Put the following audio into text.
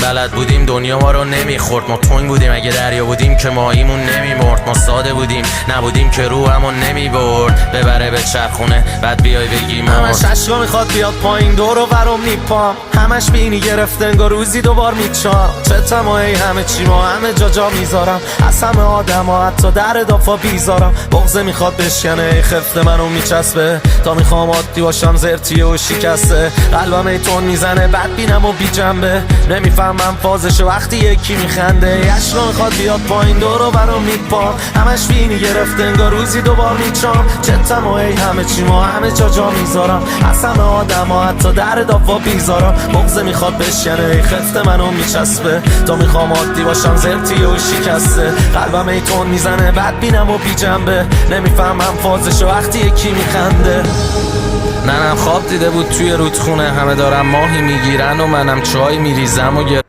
بلد بودیم دنیا ما رو نمیخورد. ما تنگ بودیم اگه دریا بودیم که ماهیمون نمیمرد. ما ساده بودیم نبودیم که روحمون نمیبرد. ببره به چرخونه بعد بیای بگی مرد. همش عشقا میخواد بیاد پایین دور و برم میپام. همش بینی گرفته انگار روزی دوبار میچام. چه تمایی همه چی ما همه جا میذارم. از همه آدم ها حتی در دافا بیزارم. بغضه میخواد بشکنه خفت منو میچسبه. تا میخوام عادی باشم زرتیه و شکسته. قلبم ایتون میزنه بد بینم و بی جنبه. نمیفهمم فازشه وقتی یکی میخنده. عشقا میخواد بیاد پایین دور و برم میپام. همش بینی گرفته انگار روزی دوبار میچام. چه تمایی همه چی ما همه جا میذارم. از همه آدم ها حتی در دافا بیزارم. بغضه میخواد بشکنه خفت منو میچسبه. تا میخوام عادی باشم زرتیه و شکسته. قلبم ایتون میزنه بد بینم و بی جنبه. نمیفهمم فازشه وقتی یکی میخنده. ننم خواب دیده بود توی رودخونه. همه دارم ماهی میگیرن و منم چای میریزم و